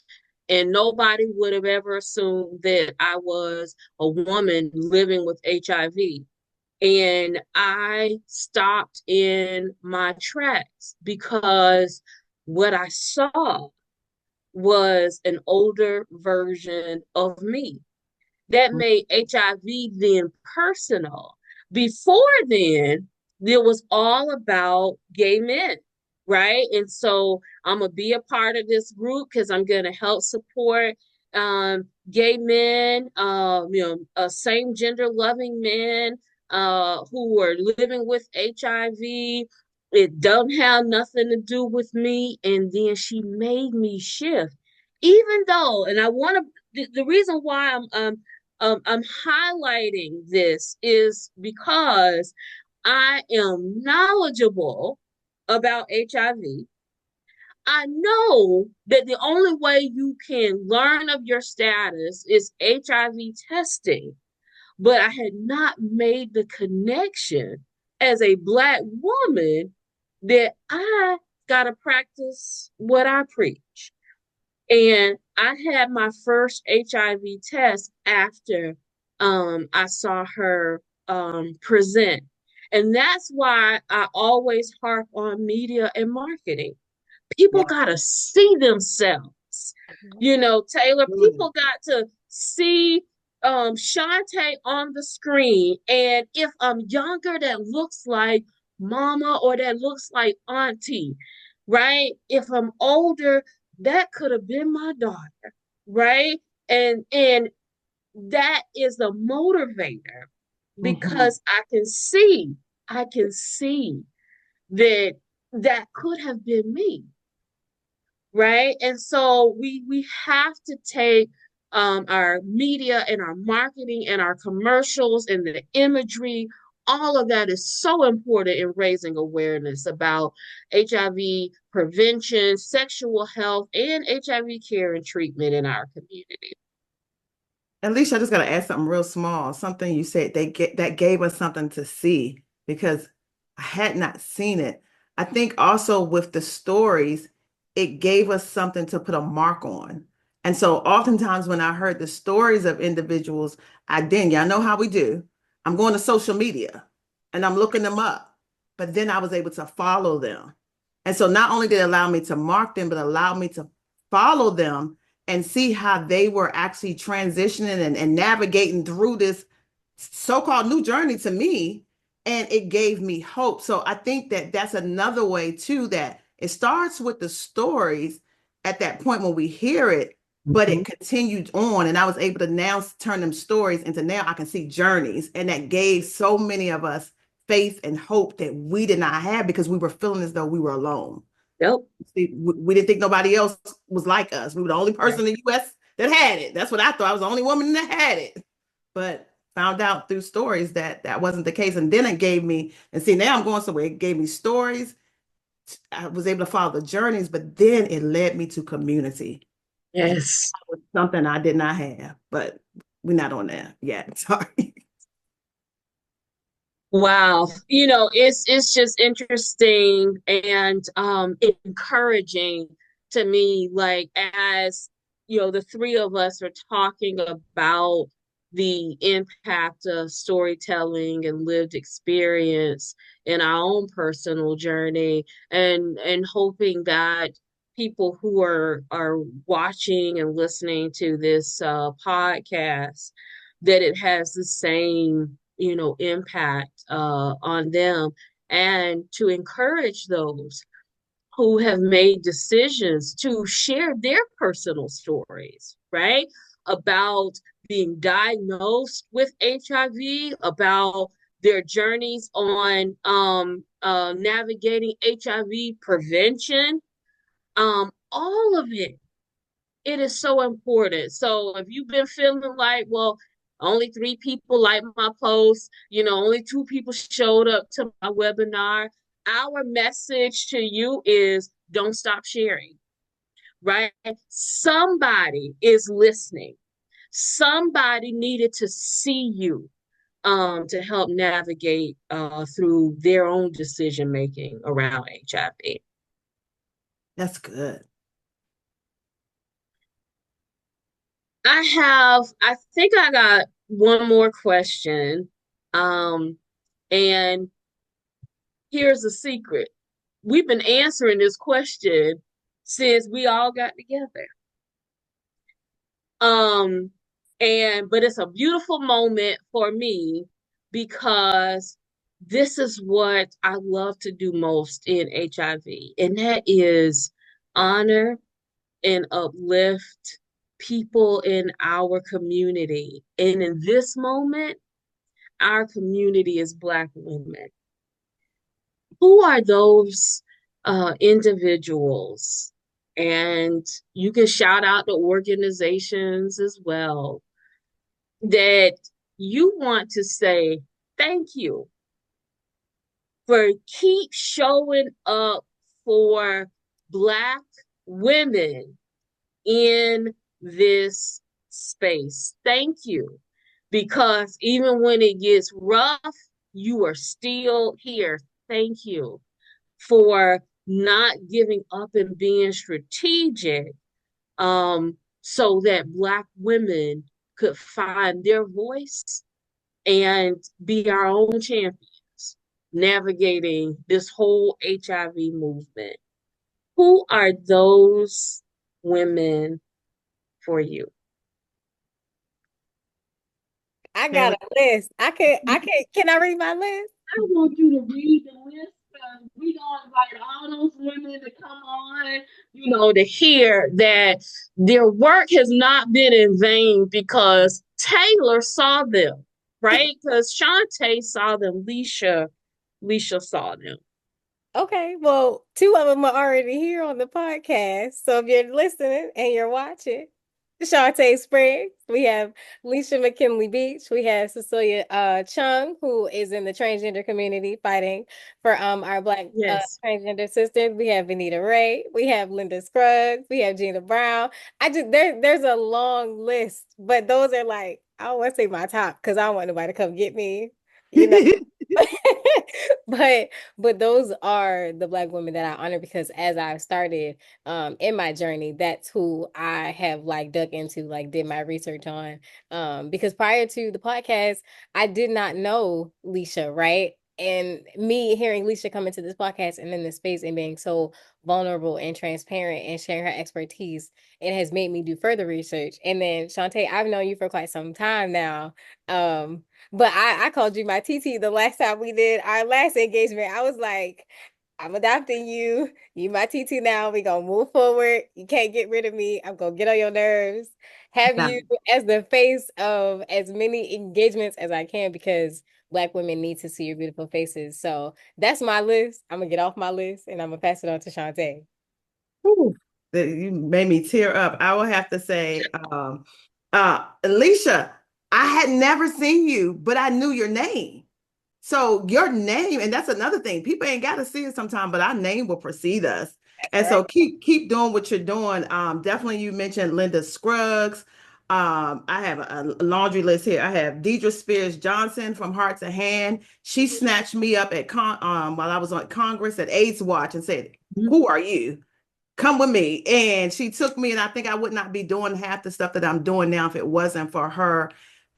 and nobody would have ever assumed that I was a woman living with HIV. And I stopped in my tracks because what I saw was an older version of me that made HIV then personal. Before then, it was all about gay men, right? And so I'm gonna be a part of this group because I'm gonna help support gay men, same gender loving men who are living with HIV. It doesn't have nothing to do with me. And then she made me shift, even though, and I want to. The reason why I'm highlighting this is because I am knowledgeable about HIV. I know that the only way you can learn of your status is HIV testing, but I had not made the connection as a Black woman that I got to practice what I preach. And I had my first HIV test after I saw her present. And that's why I always harp on media and marketing. People Yeah. got to see themselves. Taylor, people got to see Shantae on the screen. And if I'm younger, that looks like mama or that looks like auntie, right? If I'm older, that could have been my daughter, right? And that is a motivator Mhm. because I can see that that could have been me, right? And so we have to take our media and our marketing and our commercials and the imagery. All of that is so important in raising awareness about HIV prevention, sexual health, and HIV care and treatment in our community. Alicia, I just got to add something real small. Something you said that gave us something to see, because I had not seen it. I think also with the stories, it gave us something to put a mark on. And so oftentimes when I heard the stories of individuals, y'all know how we do. I'm going to social media and I'm looking them up, but then I was able to follow them. And so not only did it allow me to mark them, but allow me to follow them and see how they were actually transitioning and navigating through this so-called new journey to me. And it gave me hope. So I think that that's another way too, that it starts with the stories at that point when we hear it, but it continued on. And I was able to now turn them stories into now I can see journeys. And that gave so many of us faith and hope that we did not have because we were feeling as though we were alone. Yep. We didn't think nobody else was like us. We were the only person in the US that had it. That's what I thought. I was the only woman that had it. But found out through stories that that wasn't the case. And then it gave me, and see, now I'm going somewhere. It gave me stories. I was able to follow the journeys, but then it led me to community. Yes. That was something I did not have, but we're not on there yet. Sorry. Wow. You know, it's just interesting and encouraging to me, like as you know, the three of us are talking about the impact of storytelling and lived experience in our own personal journey and hoping that people who are watching and listening to this podcast that it has the same impact on them, and to encourage those who have made decisions to share their personal stories, right? About being diagnosed with HIV, about their journeys on navigating HIV prevention, all of it. It is so important. So if you've been feeling like, well, only 3 people liked my post, only 2 people showed up to my webinar, our message to you is don't stop sharing, right? Somebody is listening. Somebody needed to see you to help navigate through their own decision making around HIV. That's good. I think I got one more question. And here's the secret. We've been answering this question since we all got together. But it's a beautiful moment for me because this is what I love to do most in HIV, and that is honor and uplift people in our community. And in this moment, our community is Black women. Who are those individuals? And you can shout out the organizations as well that you want to say thank you for keep showing up for Black women in this space. Thank you. Because even when it gets rough, you are still here. Thank you for not giving up and being strategic, so that Black women could find their voice and be our own champions, navigating this whole HIV movement. Who are those women for you? I got a list. Can I read my list? I want you to read the list. We gonna invite all those women to come on, to hear that their work has not been in vain because Taylor saw them, right? Because Shantae saw them, Leisha saw them. Okay, well, 2 of them are already here on the podcast. So if you're listening and you're watching, Shantae Spriggs, we have Leisha McKinley-Beach, we have Cecilia Chung, who is in the transgender community fighting for our Black Yes. transgender sisters. We have Vanita Ray, we have Linda Scruggs, we have Gina Brown. There's a long list, but those are like, I don't want to say my top because I don't want nobody to come get me, you know. But those are the Black women that I honor because as I've started in my journey, that's who I have like dug into, like did my research on. Because prior to the podcast, I did not know Leisha, right? And me hearing Leisha come into this podcast and in this space and being so vulnerable and transparent and sharing her expertise, it has made me do further research. And then Shantae, I've known you for quite some time now. But I called you my TT the last time we did our last engagement. I was like, I'm adopting you. You my TT now. We gonna move forward. You can't get rid of me. I'm gonna get on your nerves. Have Now, you as the face of as many engagements as I can because Black women need to see your beautiful faces. So that's my list. I'm gonna get off my list and I'm gonna pass it on to Shantae. whew, you made me tear up. I will have to say, Alicia, I had never seen you, but I knew your name. So your name, and that's another thing. People ain't got to see it sometime, but our name will precede us. That's And so right. keep doing what you're doing. Definitely you mentioned Linda Scruggs. I have a laundry list here. I have Deidre Spears Johnson from Heart to Hand. She snatched me up at while I was on Congress at AIDS Watch and said, "Who are you? Come with me." And she took me, and I think I would not be doing half the stuff that I'm doing now if it wasn't for her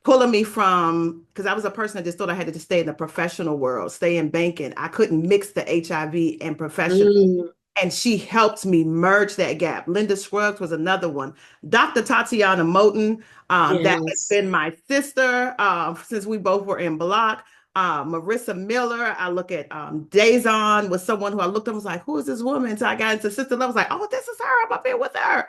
pulling me from, because I was a person that just thought I had to just stay in the professional world, stay in banking. I couldn't mix the HIV and professional. Mm, And she helped me merge that gap. Linda Scruggs was another one. Dr. Tatiana Moten, that has yes. been my sister since we both were in Block. Marissa Miller, I look at Dazon was someone who I looked at and was like, who is this woman? So I got into sister love. I was like, oh, this is her. I'm up here with her.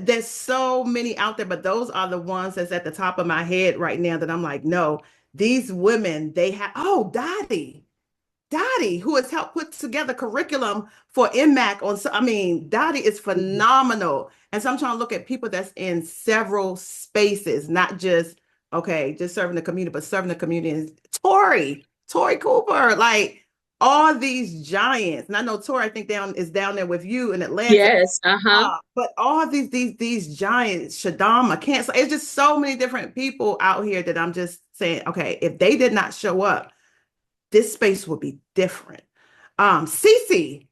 There's so many out there, but those are the ones that's at the top of my head right now that I'm like, no, these women, they have, oh, Dottie, who has helped put together curriculum for MAC on, I mean, Dottie is phenomenal. And so I'm trying to look at people that's in several spaces, not just, okay, just serving the community, but serving the community. And Tori Cooper, like all these giants. And I know Tori, I think is down there with you in Atlanta. Yes. Uh-huh. But all these giants, Shaddam, I can't. It's just so many different people out here that I'm just saying, okay, if they did not show up, this space would be different. Cece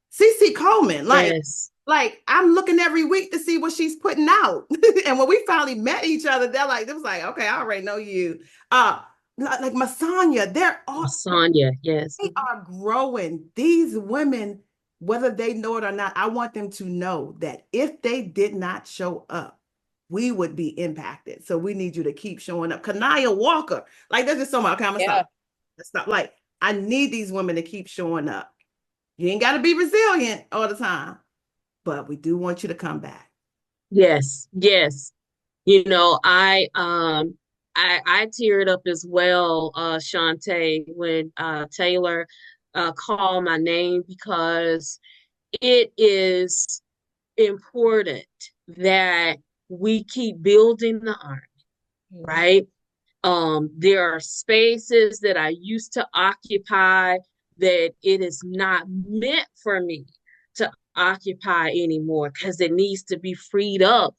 Coleman, Yes. like I'm looking every week to see what she's putting out. And when we finally met each other, it was like, okay, I already know you. Like Masanya, Sonia. Yes. they are growing. These women, whether they know it or not, I want them to know that if they did not show up, we would be impacted. So we need you to keep showing up. Kanaya Walker, like there's just so much. Okay, I'm gonna Yeah. stop. Let's stop. Like I need these women to keep showing up. You ain't got to be resilient all the time, but we do want you to come back. Yes. Yes. You know, I teared up as well, Shantae, when Taylor called my name because it is important that we keep building the army, Mhm. right? There are spaces that I used to occupy that it is not meant for me to occupy anymore because it needs to be freed up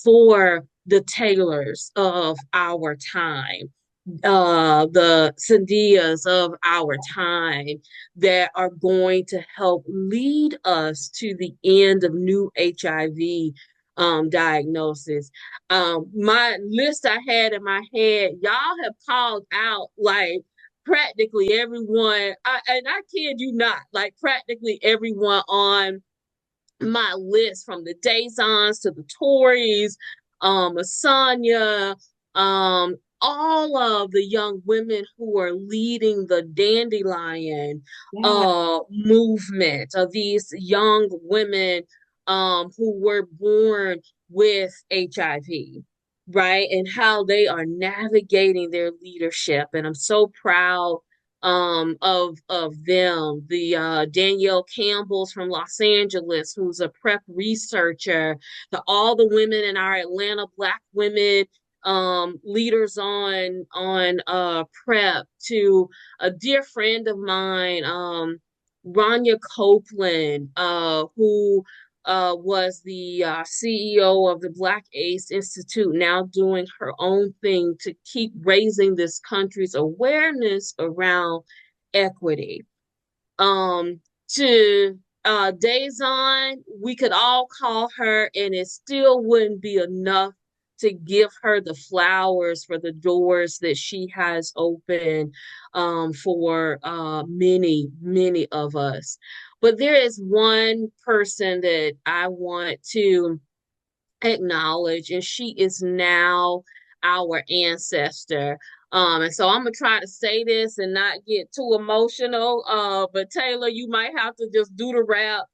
for the tailors of our time, the Sandias of our time that are going to help lead us to the end of new HIV diagnosis. My list I had in my head, y'all have called out like practically everyone, and I kid you not, like practically everyone on my list from the Dazons to the Tories, Asanya, all of the young women who are leading the dandelion Yeah. movement of these young women who were born with HIV, right? And how they are navigating their leadership. And I'm so proud of them. The Danielle Campbell's from Los Angeles, who's a PrEP researcher, to all the women in our Atlanta Black women leaders on PrEP, to a dear friend of mine, Rania Copeland, who was the CEO of the Black AIDS Institute, now doing her own thing to keep raising this country's awareness around equity. Um, to Days On, we could all call her, and it still wouldn't be enough to give her the flowers for the doors that she has opened for many, many of us. But there is one person that I want to acknowledge, and she is now our ancestor. And so I'm gonna try to say this and not get too emotional. But Taylor, you might have to just do the rap.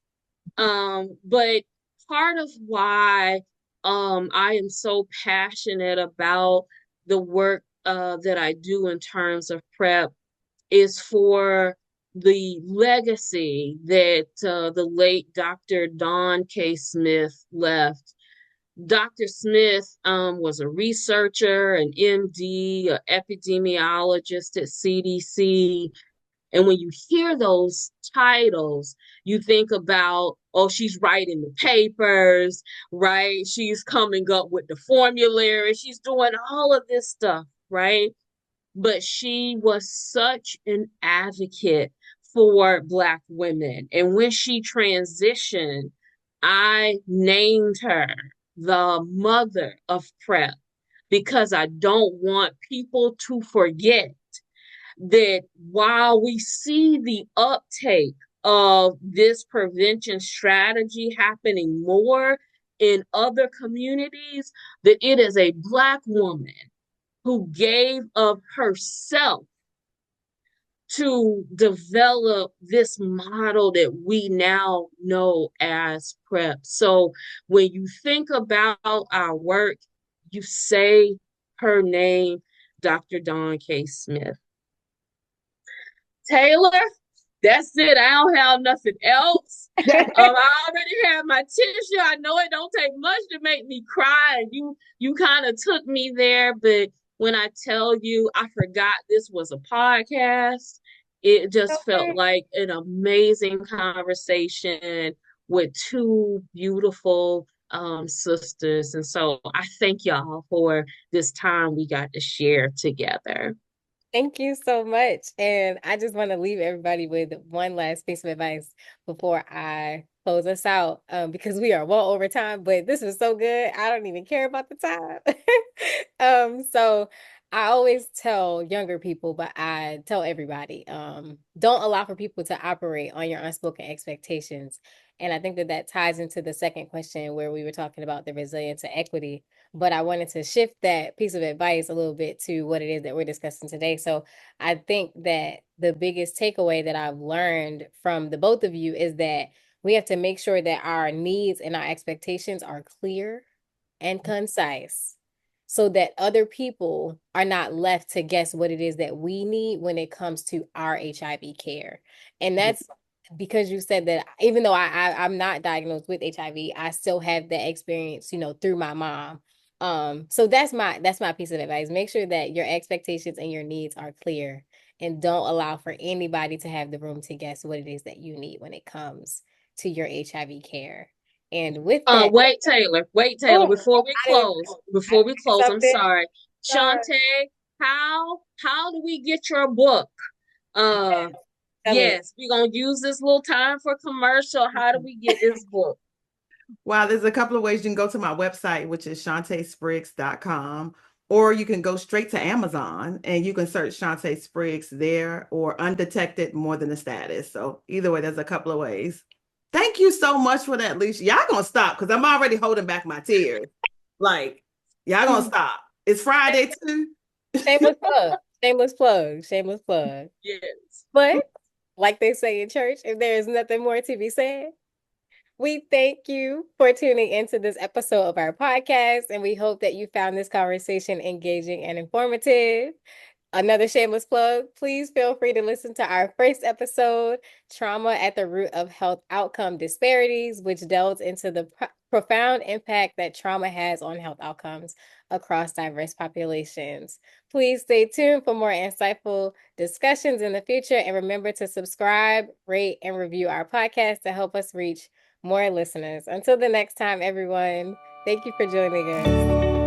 But part of why I am so passionate about the work that I do in terms of prep is for the legacy that the late Dr. Don K. Smith left. Dr. Smith was a researcher, an MD, an epidemiologist at CDC. And when you hear those titles, you think about, oh, she's writing the papers, right? She's coming up with the formulary. She's doing all of this stuff, right? But she was such an advocate for Black women. And when she transitioned, I named her the mother of PrEP because I don't want people to forget that while we see the uptake of this prevention strategy happening more in other communities, that it is a Black woman who gave of herself to develop this model that we now know as PrEP. So when you think about our work, you say her name, Dr. Dawn K. Smith. Taylor, that's it. I don't have nothing else. I already have my tissue. I know it don't take much to make me cry. You kind of took me there, but when I tell you I forgot this was a podcast, it just felt like an amazing conversation with two beautiful sisters. And so I thank y'all for this time we got to share together. Thank you so much. And I just want to leave everybody with one last piece of advice before I close us out, because we are well over time, but this was so good. I don't even care about the time. So I always tell younger people, but I tell everybody, don't allow for people to operate on your unspoken expectations. And I think that that ties into the second question where we were talking about the resilience and equity. But I wanted to shift that piece of advice a little bit to what it is that we're discussing today. So I think that the biggest takeaway that I've learned from the both of you is that we have to make sure that our needs and our expectations are clear and concise so that other people are not left to guess what it is that we need when it comes to our HIV care. And that's because you said that even though I'm not diagnosed with HIV, I still have that experience, through my mom. So that's my piece of advice. Make sure that your expectations and your needs are clear and don't allow for anybody to have the room to guess what it is that you need when it comes to your HIV care. And with that, Wait, Taylor, oh, before we I didn't close, I'm something. sorry. Sorry. Shantae, how do we get your book? Tell me. Yes, we're gonna use this little time for commercial. How do we get this book? Well, there's a couple of ways. You can go to my website, which is shantaespriggs.com, or you can go straight to Amazon and you can search Shantae Spriggs there, or Undetected More Than a Status. So either way, there's a couple of ways. Thank you so much for that, Leisha. Y'all gonna stop because I'm already holding back my tears. Like, y'all gonna stop. It's Friday too. Shameless plug. Shameless plug. Shameless plug. Yes. But like they say in church, if there is nothing more to be said, we thank you for tuning into this episode of our podcast, and we hope that you found this conversation engaging and informative. Another shameless plug, please feel free to listen to our first episode, Trauma at the Root of Health Outcome Disparities, which delves into the profound impact that trauma has on health outcomes across diverse populations. Please stay tuned for more insightful discussions in the future, and remember to subscribe, rate, and review our podcast to help us reach more listeners. Until the next time, everyone, thank you for joining us.